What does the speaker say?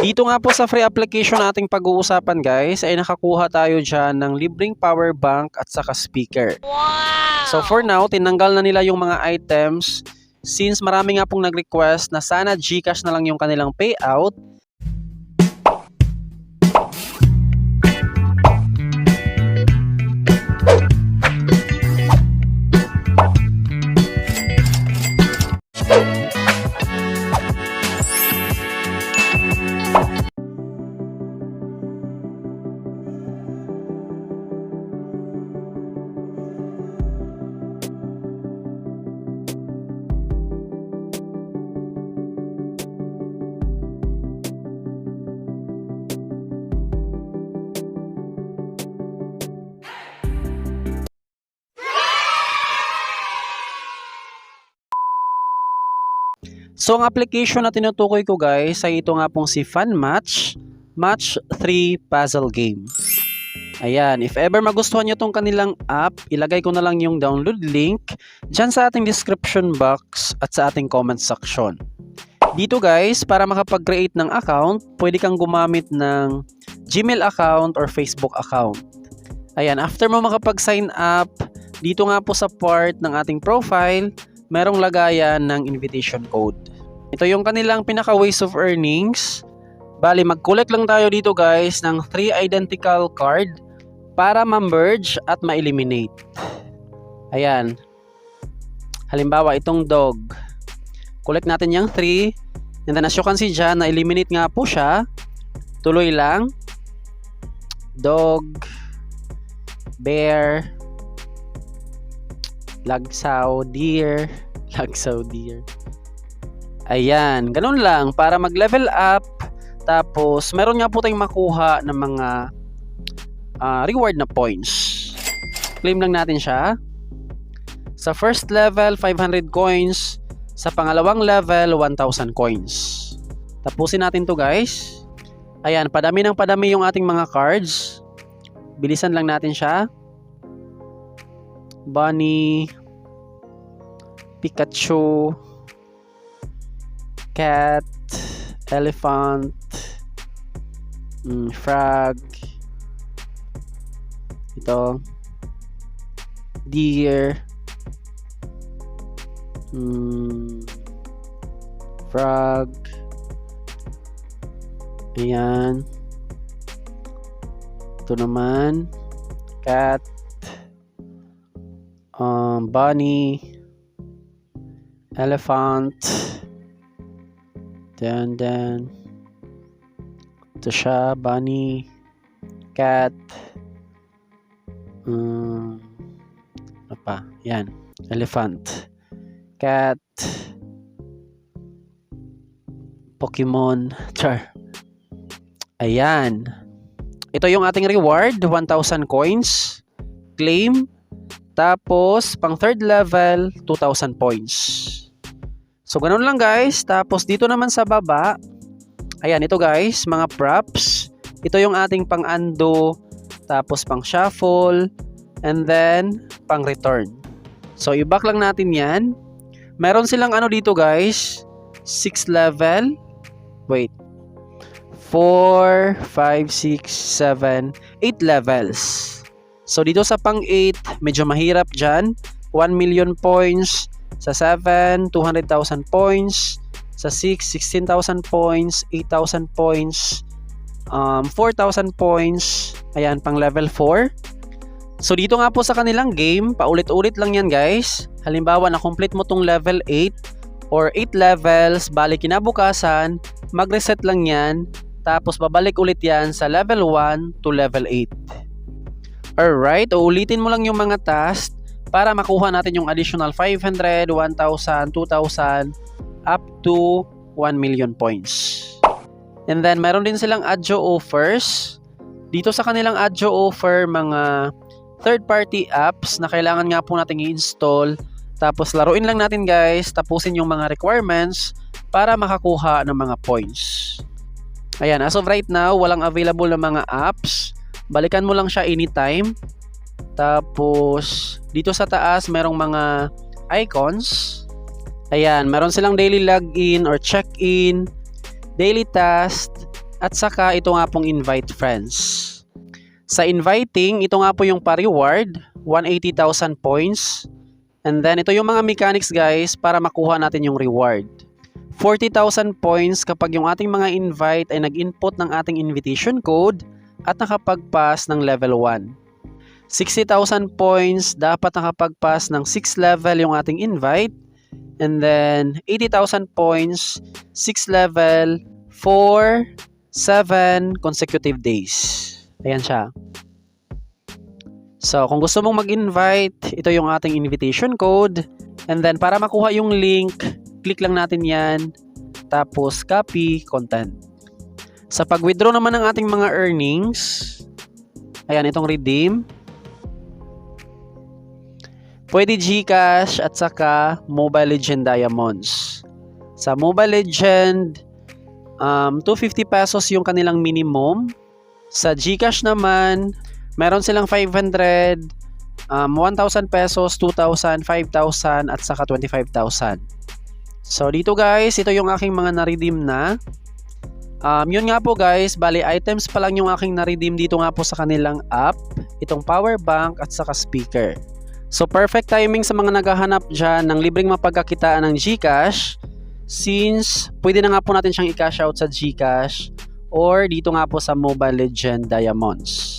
Dito nga po sa free application nating pag-uusapan guys ay nakakuha tayo dyan ng libreng power bank at saka speaker. Wow! So for now, tinanggal na nila yung mga items since marami nga pong nag-request na sana GCash na lang yung kanilang payout. So ang application na tinutukoy ko guys ay ito nga pong si FunMatch Match 3 Puzzle Game. Ayan, if ever magustuhan nyo tong kanilang app, ilagay ko na lang yung download link dyan sa ating description box at sa ating comment section. Dito guys, para makapag-create ng account, pwede kang gumamit ng Gmail account or Facebook account. Ayan, after mo makapag-sign up, dito nga po sa part ng ating profile, merong lagayan ng invitation code. Ito yung kanilang pinaka ways of earnings. Bali, mag-collect lang tayo dito guys ng 3 identical card para ma-merge at ma-eliminate. Ayan. Halimbawa, itong dog. Collect natin yung 3. And then as you can see dyan, na-eliminate nga po siya. Tuloy lang. Dog. Bear. Lagsaw, deer. Lagsaw, deer. Ayan, ganun lang para mag-level up. Tapos, meron nga po tayong makuha ng mga reward na points. Claim lang natin siya. Sa first level, 500 coins. Sa pangalawang level, 1,000 coins. Tapusin natin to guys. Ayan, padami ng padami yung ating mga cards. Bilisan lang natin siya. Bunny, Pikachu, cat, elephant, frog, ito, deer, frog, ayan, ito naman, cat, bunny, elephant, then ito siya, bunny, cat, ano pa, yan, elephant, cat, Pokemon, char. Ayan, ito yung ating reward, 1,000 coins, claim. Tapos, pang third level, 2,000 points. So, ganun lang guys. Tapos, dito naman sa baba, ayan, ito guys, mga props. Ito yung ating pang undo, tapos pang shuffle, and then, pang return. So, i-back lang natin yan. Meron silang ano dito guys, 6 level. Wait. 4, 5, 6, 7, 8 levels. So, dito sa pang 8, medyo mahirap dyan. 1 million points. Sa 7, 200,000 points. Sa 6, 16,000 points. 8,000 points. 4,000 points. Ayan, pang level 4. So, dito nga po sa kanilang game, paulit-ulit lang yan guys. Halimbawa, na-complete mo tong level 8 or 8 levels, bali kinabukasan, mag-reset lang yan. Tapos, babalik ulit yan sa level 1 to level 8. Alright, uulitin mo lang yung mga tasks para makuha natin yung additional 500, 1,000, 2,000 up to 1 million points. And then meron din silang Adjo offers. Dito sa kanilang Adjo offer, mga third-party apps na kailangan nga po natin i-install. Tapos laruin lang natin guys, tapusin yung mga requirements para makakuha ng mga points. Ayan, as of right now, walang available na mga apps. Balikan mo lang siya anytime. Tapos, dito sa taas, merong mga icons. Ayan, meron silang daily login or check-in, daily task, At saka ito nga pong invite friends. Sa inviting, ito nga po yung pa-reward, 180,000 points. And then ito yung mga mechanics guys para makuha natin yung reward. 40,000 points kapag yung ating mga invite ay nag-input ng ating invitation code at nakapag-pass ng level 1. 60,000 points dapat nakapag-pass ng 6 level yung ating invite. And then 80,000 points, 6 level, 4, 7 consecutive days. Ayan siya. So, kung gusto mong mag-invite, ito yung ating invitation code. And then, para makuha yung link, click lang natin yan. Tapos, copy content. Sa pag-withdraw naman ng ating mga earnings, ayan, itong redeem. Pwede GCash at saka Mobile Legend Diamonds. Sa Mobile Legend, 250 pesos yung kanilang minimum. Sa GCash naman, meron silang 500, 1,000 pesos, 2,000, 5,000 at saka 25,000. So dito guys, ito yung aking mga na-redeem na. Yun nga po guys, bali items pa lang yung aking na-redeem dito nga po sa kanilang app. Itong power bank at saka speaker. So perfect timing sa mga naghahanap dyan ng libreng mapagkakitaan ng GCash. Since pwede na nga po natin siyang i-cash out sa GCash or dito nga po sa Mobile Legend Diamonds.